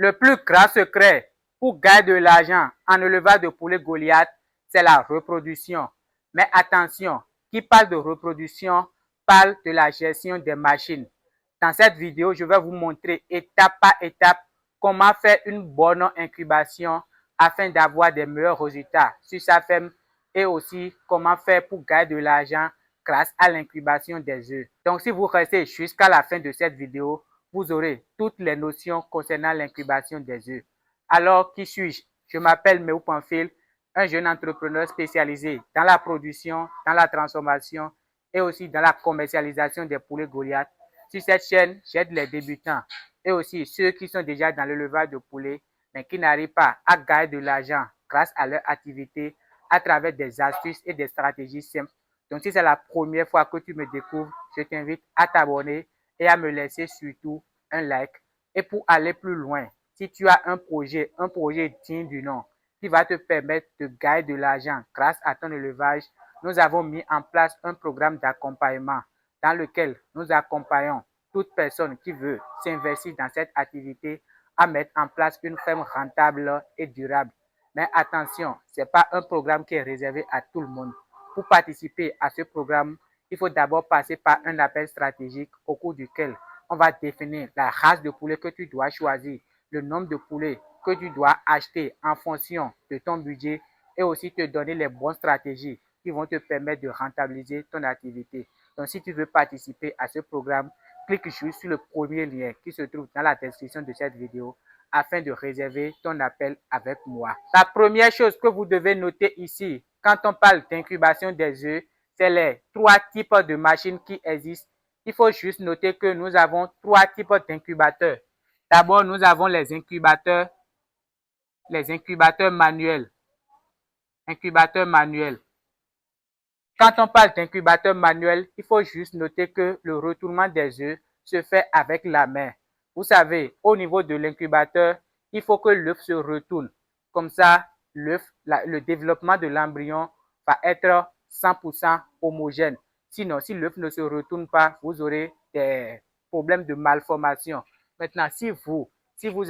Le plus grand secret pour gagner de l'argent en élevage de poulet Goliath, c'est la reproduction. Mais attention, qui parle de reproduction parle de la gestion des machines. Dans cette vidéo, je vais vous montrer étape par étape comment faire une bonne incubation afin d'avoir des meilleurs résultats sur sa ferme et aussi comment faire pour gagner de l'argent grâce à l'incubation des œufs. Donc, si vous restez jusqu'à la fin de cette vidéo, vous aurez toutes les notions concernant l'incubation des œufs. Alors, qui suis-je? Je m'appelle Méhou Pamphile, un jeune entrepreneur spécialisé dans la production, dans la transformation et aussi dans la commercialisation des poulets Goliath. Sur cette chaîne, j'aide les débutants et aussi ceux qui sont déjà dans l'élevage de poulets, mais qui n'arrivent pas à gagner de l'argent grâce à leur activité à travers des astuces et des stratégies simples. Donc, si c'est la première fois que tu me découvres, je t'invite à t'abonner et à me laisser surtout un like. Et pour aller plus loin, si tu as un projet digne du nom, qui va te permettre de gagner de l'argent grâce à ton élevage, nous avons mis en place un programme d'accompagnement dans lequel nous accompagnons toute personne qui veut s'investir dans cette activité à mettre en place une ferme rentable et durable. Mais attention, ce n'est pas un programme qui est réservé à tout le monde. Pour participer à ce programme, il faut d'abord passer par un appel stratégique au cours duquel on va définir la race de poulet que tu dois choisir, le nombre de poulets que tu dois acheter en fonction de ton budget et aussi te donner les bonnes stratégies qui vont te permettre de rentabiliser ton activité. Donc, si tu veux participer à ce programme, clique juste sur le premier lien qui se trouve dans la description de cette vidéo afin de réserver ton appel avec moi. La première chose que vous devez noter ici, quand on parle d'incubation des œufs, c'est les 3 types de machines qui existent. Il faut juste noter que nous avons 3 types d'incubateurs. D'abord, nous avons les incubateurs manuels. Incubateurs manuels. Quand on parle d'incubateur manuel, il faut juste noter que le retournement des œufs se fait avec la main. Vous savez, au niveau de l'incubateur, il faut que l'œuf se retourne. Comme ça, le développement de l'embryon va être 100% homogène. Sinon, si l'œuf ne se retourne pas, vous aurez des problèmes de malformation. Maintenant, si vous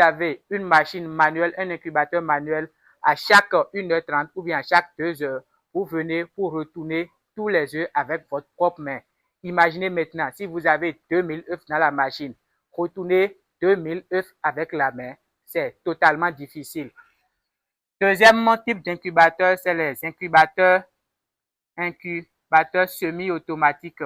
avez une machine manuelle, un incubateur manuel, à chaque 1h30 ou bien à chaque 2 heures, vous venez pour retourner tous les œufs avec votre propre main. Imaginez maintenant, si vous avez 2000 œufs dans la machine, retourner 2000 œufs avec la main, c'est totalement difficile. Deuxième type d'incubateur, c'est les incubateurs semi-automatiques.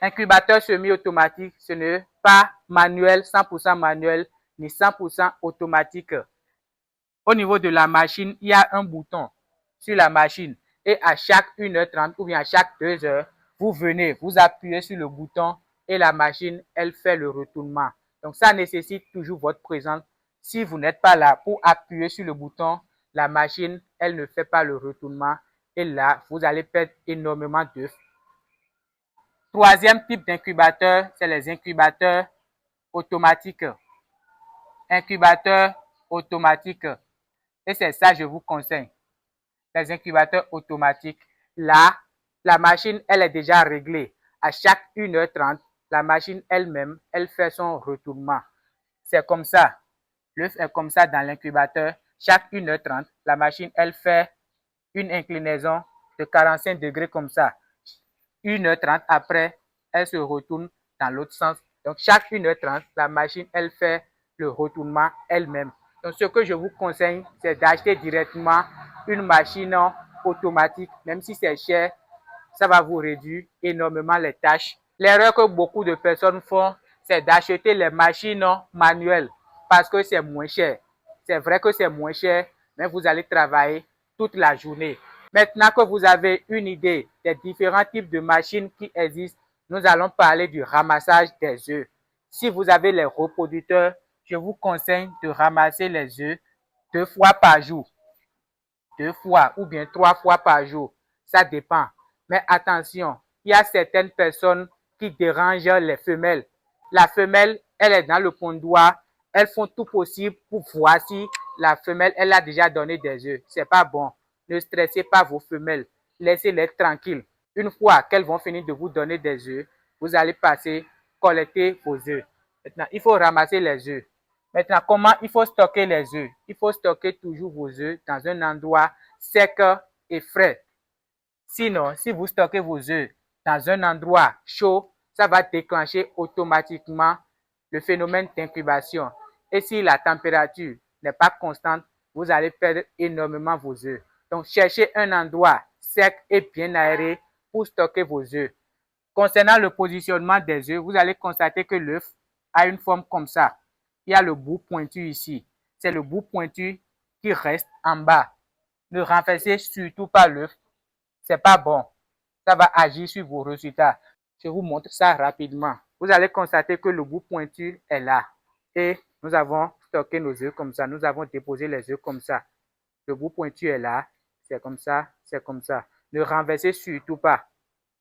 Incubateur semi-automatique, ce n'est pas manuel, 100% manuel, ni 100% automatique. Au niveau de la machine, il y a un bouton sur la machine et à chaque 1h30 ou bien à chaque 2 heures, vous venez, vous appuyez sur le bouton et la machine, elle fait le retournement. Donc, ça nécessite toujours votre présence. Si vous n'êtes pas là pour appuyer sur le bouton, la machine, elle ne fait pas le retournement et là, vous allez perdre énormément d'œufs. Troisième type d'incubateur, c'est les incubateurs automatiques. Incubateurs automatiques. Et c'est ça, je vous conseille. Les incubateurs automatiques. Là, la machine, elle est déjà réglée. À chaque 1h30, la machine elle-même, elle fait son retournement. C'est comme ça. L'œuf est comme ça dans l'incubateur. Chaque 1h30, la machine, elle fait une inclinaison de 45 degrés comme ça. 1h30 après, elle se retourne dans l'autre sens. Donc, chaque 1h30, la machine, elle fait le retournement elle-même. Donc, ce que je vous conseille, c'est d'acheter directement une machine automatique. Même si c'est cher, ça va vous réduire énormément les tâches. L'erreur que beaucoup de personnes font, c'est d'acheter les machines manuelles parce que c'est moins cher. C'est vrai que c'est moins cher, mais vous allez travailler toute la journée. Maintenant que vous avez une idée des différents types de machines qui existent, nous allons parler du ramassage des œufs. Si vous avez les reproducteurs, je vous conseille de ramasser les œufs 2 fois par jour. 2 fois ou bien 3 fois par jour. Ça dépend. Mais attention, il y a certaines personnes qui dérangent les femelles. La femelle, elle est dans le pondoir. Elles font tout possible pour voir si la femelle, elle a déjà donné des œufs. C'est pas bon. Ne stressez pas vos femelles. Laissez-les tranquilles. Une fois qu'elles vont finir de vous donner des œufs, vous allez passer collecter vos œufs. Maintenant, il faut ramasser les œufs. Maintenant, comment il faut stocker les œufs? Il faut stocker toujours vos œufs dans un endroit sec et frais. Sinon, si vous stockez vos œufs dans un endroit chaud, ça va déclencher automatiquement le phénomène d'incubation. Et si la température n'est pas constante, vous allez perdre énormément vos œufs. Donc, cherchez un endroit sec et bien aéré pour stocker vos œufs. Concernant le positionnement des œufs, vous allez constater que l'œuf a une forme comme ça. Il y a le bout pointu ici. C'est le bout pointu qui reste en bas. Ne renversez surtout pas l'œuf. C'est pas bon. Ça va agir sur vos résultats. Je vous montre ça rapidement. Vous allez constater que le bout pointu est là. Et nous avons stocké nos œufs comme ça. Nous avons déposé les œufs comme ça. Le bout pointu est là. C'est comme ça. C'est comme ça. Ne renversez surtout pas.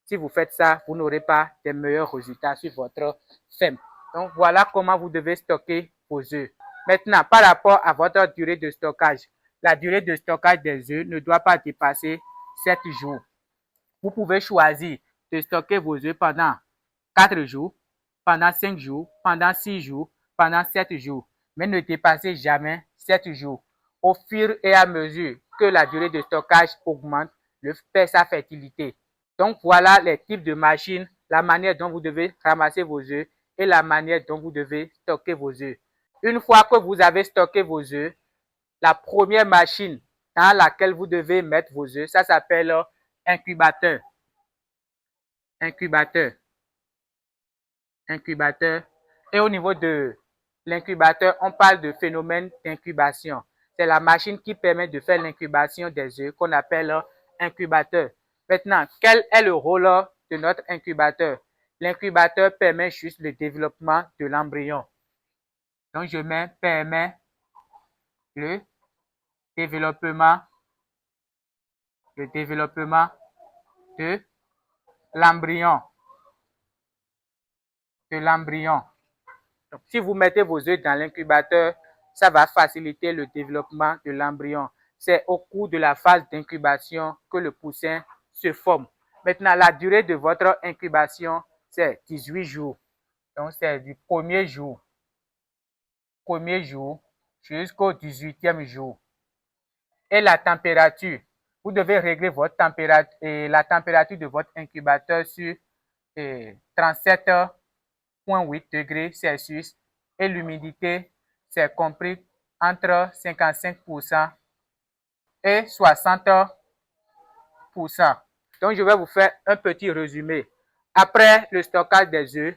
Si vous faites ça, vous n'aurez pas de meilleurs résultats sur votre ferme. Donc, voilà comment vous devez stocker vos œufs. Maintenant, par rapport à votre durée de stockage, la durée de stockage des œufs ne doit pas dépasser 7 jours. Vous pouvez choisir de stocker vos œufs pendant 4 jours, pendant 5 jours, pendant 6 jours, pendant 7 jours. Mais ne dépassez jamais 7 jours. Au fur et à mesure que la durée de stockage augmente, l'œuf perd sa fertilité. Donc, voilà les types de machines, la manière dont vous devez ramasser vos œufs et la manière dont vous devez stocker vos œufs. Une fois que vous avez stocké vos œufs, la première machine dans laquelle vous devez mettre vos œufs, ça s'appelle incubateur. Incubateur. Incubateur. Et au niveau de l'incubateur, on parle de phénomène d'incubation. C'est la machine qui permet de faire l'incubation des œufs qu'on appelle incubateur. Maintenant, quel est le rôle de notre incubateur? L'incubateur permet juste le développement de l'embryon. Donc, je mets permet le développement de l'embryon. Donc, si vous mettez vos œufs dans l'incubateur, ça va faciliter le développement de l'embryon. C'est au cours de la phase d'incubation que le poussin se forme. Maintenant, la durée de votre incubation, c'est 18 jours. Donc, c'est du premier jour jusqu'au 18e jour. Et la température, vous devez régler votre température et la température de votre incubateur sur 37,8 degrés Celsius et l'humidité, c'est compris entre 55% et 60%. Donc, je vais vous faire un petit résumé. Après le stockage des œufs,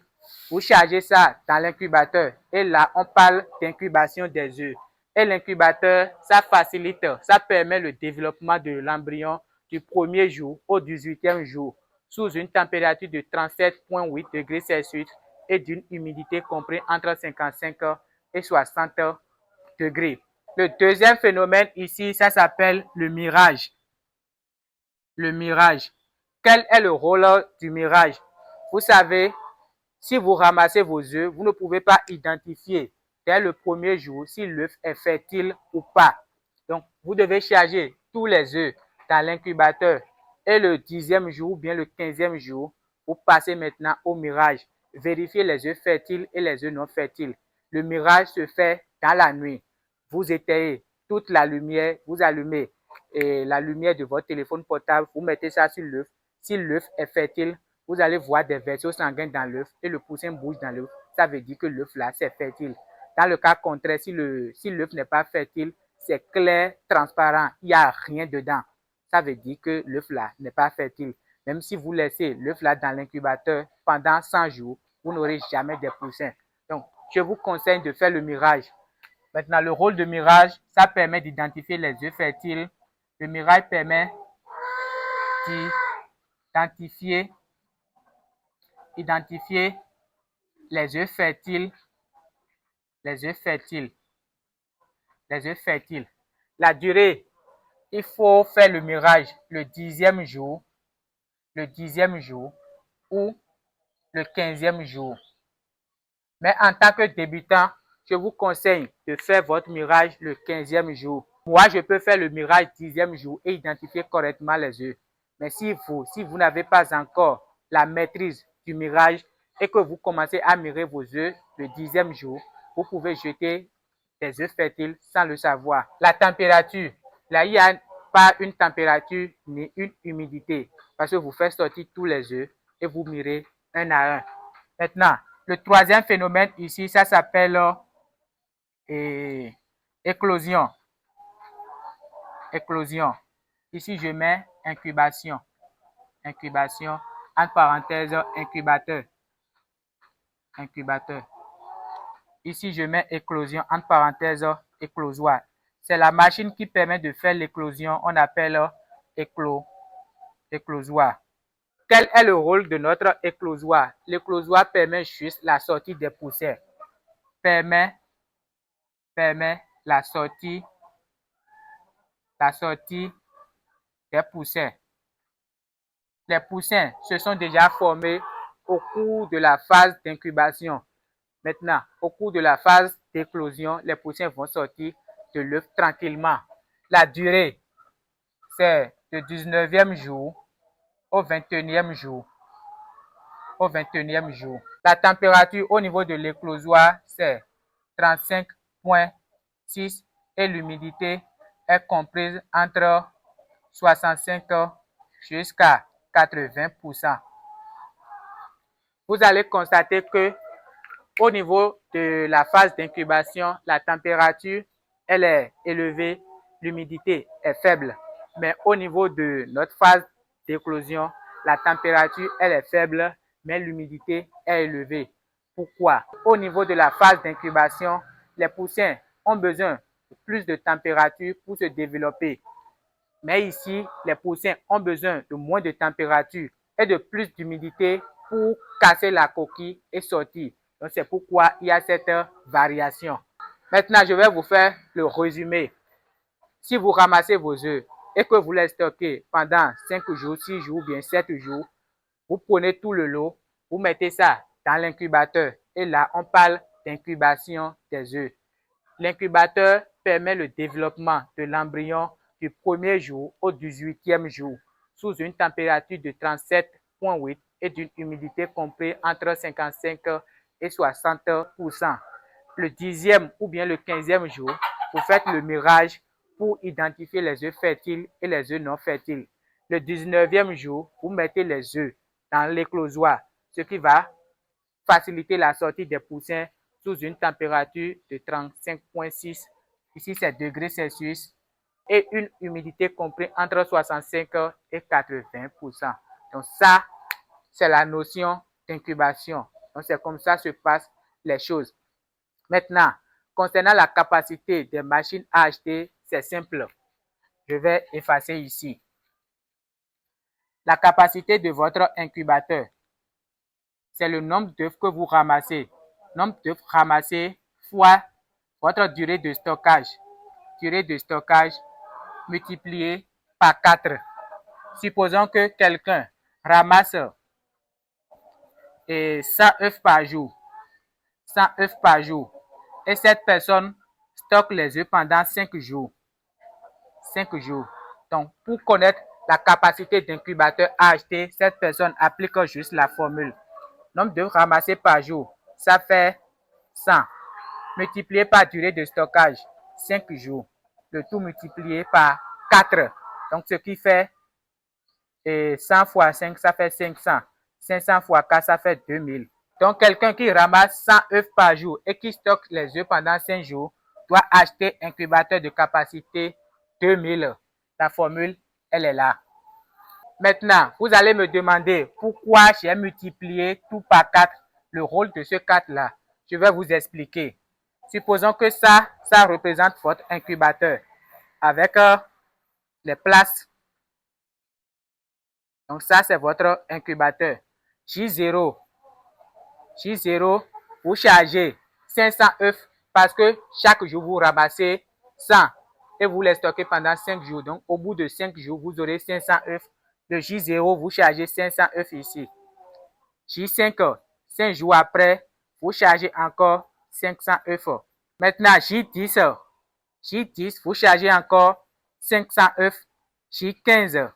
vous chargez ça dans l'incubateur. Et là, on parle d'incubation des œufs. Et l'incubateur, ça facilite, ça permet le développement de l'embryon du premier jour au 18e jour sous une température de 37,8 degrés Celsius et d'une humidité comprise entre 55 et 60 degrés. Le deuxième phénomène ici, ça s'appelle le mirage. Le mirage. Quel est le rôle du mirage? Vous savez, si vous ramassez vos œufs, vous ne pouvez pas identifier dès le premier jour si l'œuf est fertile ou pas. Donc, vous devez charger tous les œufs dans l'incubateur et le 10e jour ou bien le 15e jour, vous passez maintenant au mirage. Vérifiez les œufs fertiles et les œufs non fertiles. Le mirage se fait dans la nuit. Vous éteignez toute la lumière, vous allumez la lumière de votre téléphone portable, vous mettez ça sur l'œuf. Si l'œuf est fertile, vous allez voir des vaisseaux sanguins dans l'œuf et le poussin bouge dans l'œuf. Ça veut dire que l'œuf là, c'est fertile. Dans le cas contraire, si l'œuf n'est pas fertile, c'est clair, transparent, il n'y a rien dedans. Ça veut dire que l'œuf là n'est pas fertile. Même si vous laissez l'œuf là dans l'incubateur pendant 100 jours, vous n'aurez jamais des poussins. Donc, je vous conseille de faire le mirage. Maintenant, le rôle de mirage, ça permet d'identifier les œufs fertiles. Le mirage permet d'identifier les œufs fertiles. La durée, il faut faire le mirage le 10e jour ou le 15e jour. Mais en tant que débutant, je vous conseille de faire votre mirage le 15e jour. Moi, je peux faire le mirage 10e jour et identifier correctement les œufs. Mais si vous n'avez pas encore la maîtrise du mirage et que vous commencez à mûrir vos œufs le 10e jour, vous pouvez jeter des œufs fertiles sans le savoir. La température, là, il n'y a pas une température ni une humidité parce que vous faites sortir tous les œufs et vous mûrez un à un. Maintenant, le troisième phénomène ici, ça s'appelle éclosion. Éclosion. Ici, je mets incubation. Incubation, entre parenthèses, incubateur. Incubateur. Ici, je mets éclosion, entre parenthèses, éclosoir. C'est la machine qui permet de faire l'éclosion. On appelle éclosoir. Quel est le rôle de notre éclosoir? L'éclosoir permet juste la sortie des poussières. Permet la sortie des poussins. Les poussins se sont déjà formés au cours de la phase d'incubation. Maintenant, au cours de la phase d'éclosion, les poussins vont sortir de l'œuf tranquillement. La durée, c'est du 19e jour au 21e jour. Au 21e jour. La température au niveau de l'éclosoir, c'est 35,6 et l'humidité est comprise entre 65 jusqu'à 80%. Vous allez constater que au niveau de la phase d'incubation, la température, elle est élevée, l'humidité est faible. Mais au niveau de notre phase d'éclosion, la température, elle est faible, mais l'humidité est élevée. Pourquoi? Au niveau de la phase d'incubation, les poussins ont besoin de plus de température pour se développer. Mais ici, les poussins ont besoin de moins de température et de plus d'humidité pour casser la coquille et sortir. Donc, c'est pourquoi il y a cette variation. Maintenant, je vais vous faire le résumé. Si vous ramassez vos œufs et que vous les stockez pendant 5 jours, 6 jours ou bien 7 jours, vous prenez tout le lot, vous mettez ça dans l'incubateur. Et là, on parle d'incubation des œufs. L'incubateur permet le développement de l'embryon du 1er jour au 18e jour sous une température de 37,8 et d'une humidité comprise entre 55 et 60%. Le 10e ou bien le 15e jour, vous faites le mûrage pour identifier les œufs fertiles et les œufs non fertiles. Le 19e jour, vous mettez les œufs dans l'éclosoir, ce qui va faciliter la sortie des poussins sous une température de 35,6, ici c'est degrés Celsius, et une humidité comprise entre 65 et 80%. Donc ça, c'est la notion d'incubation. Donc c'est comme ça se passent les choses. Maintenant, concernant la capacité des machines à acheter, c'est simple. Je vais effacer ici. La capacité de votre incubateur, c'est le nombre d'œufs que vous ramassez. Nombre d'œufs ramassés fois votre durée de stockage. Durée de stockage multipliée par 4. Supposons que quelqu'un ramasse 100 œufs par jour. 100 œufs par jour. Et cette personne stocke les œufs pendant 5 jours. 5 jours. Donc, pour connaître la capacité d'incubateur à acheter, cette personne applique juste la formule. Nombre d'œufs ramassés par jour, ça fait 100. Multiplié par durée de stockage, 5 jours. Le tout multiplié par 4. Donc, ce qui fait 100 fois 5, ça fait 500. 500 fois 4, ça fait 2000. Donc, quelqu'un qui ramasse 100 œufs par jour et qui stocke les œufs pendant 5 jours doit acheter un incubateur de capacité 2000. La formule, elle est là. Maintenant, vous allez me demander pourquoi j'ai multiplié tout par 4, le rôle de ce 4-là. Je vais vous expliquer. Supposons que ça représente votre incubateur avec les places. Donc ça, c'est votre incubateur. J0, vous chargez 500 œufs parce que chaque jour, vous ramassez 100 et vous les stockez pendant 5 jours. Donc, au bout de 5 jours, vous aurez 500 œufs. Le J0, vous chargez 500 œufs ici. J5, 5 jours après, vous chargez encore 500 œufs. Maintenant, J10, vous chargez encore 500 œufs. J15,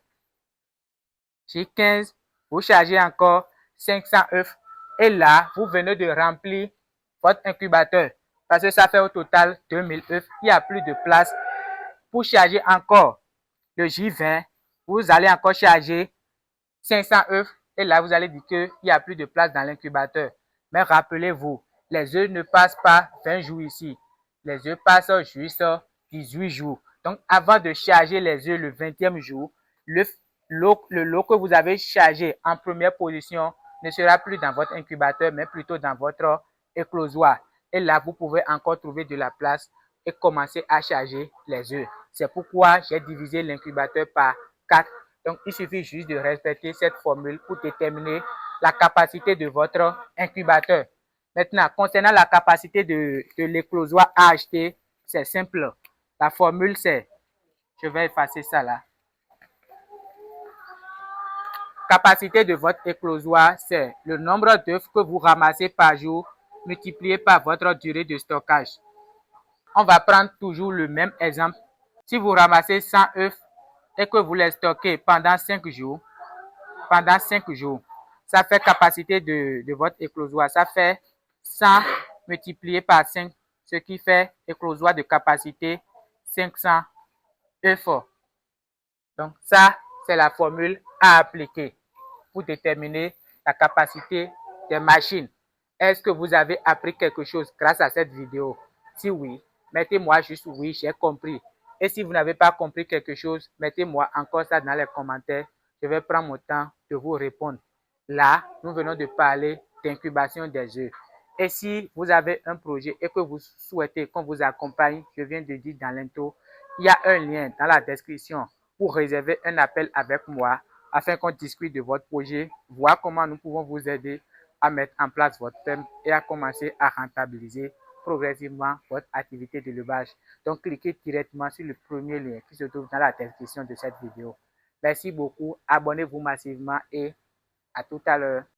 vous chargez encore 500 œufs. Et là, vous venez de remplir votre incubateur parce que ça fait au total 2000 œufs. Il n'y a plus de place pour charger encore le J20. Vous allez encore charger 500 œufs et là, vous allez dire qu'il n'y a plus de place dans l'incubateur. Mais rappelez-vous, les œufs ne passent pas 20 jours ici. Les œufs passent juste 18 jours. Donc, avant de charger les œufs le 20e jour, le lot que vous avez chargé en première position ne sera plus dans votre incubateur, mais plutôt dans votre éclosoir. Et là, vous pouvez encore trouver de la place et commencer à charger les œufs. C'est pourquoi j'ai divisé l'incubateur par 4. Donc, il suffit juste de respecter cette formule pour déterminer la capacité de votre incubateur. Maintenant, concernant la capacité de l'éclosoir à acheter, c'est simple. La formule, c'est, je vais effacer ça là. Capacité de votre éclosoir, c'est le nombre d'œufs que vous ramassez par jour multiplié par votre durée de stockage. On va prendre toujours le même exemple. Si vous ramassez 100 œufs et que vous les stockez pendant 5 jours, ça fait capacité de votre éclosoir. Ça fait 100 multiplié par 5, ce qui fait éclosoir de capacité 500 œufs. Donc ça, c'est la formule à appliquer pour déterminer la capacité des machines. Est-ce que vous avez appris quelque chose grâce à cette vidéo? Si oui, mettez-moi juste oui, j'ai compris. Et si vous n'avez pas compris quelque chose, mettez-moi encore ça dans les commentaires. Je vais prendre mon temps de vous répondre. Là, nous venons de parler d'incubation des œufs. Et si vous avez un projet et que vous souhaitez qu'on vous accompagne, je viens de dire dans l'intro, il y a un lien dans la description pour réserver un appel avec moi afin qu'on discute de votre projet, voir comment nous pouvons vous aider à mettre en place votre thème et à commencer à rentabiliser progressivement votre activité d'élevage. Donc, cliquez directement sur le premier lien qui se trouve dans la description de cette vidéo. Merci beaucoup, abonnez-vous massivement et à tout à l'heure.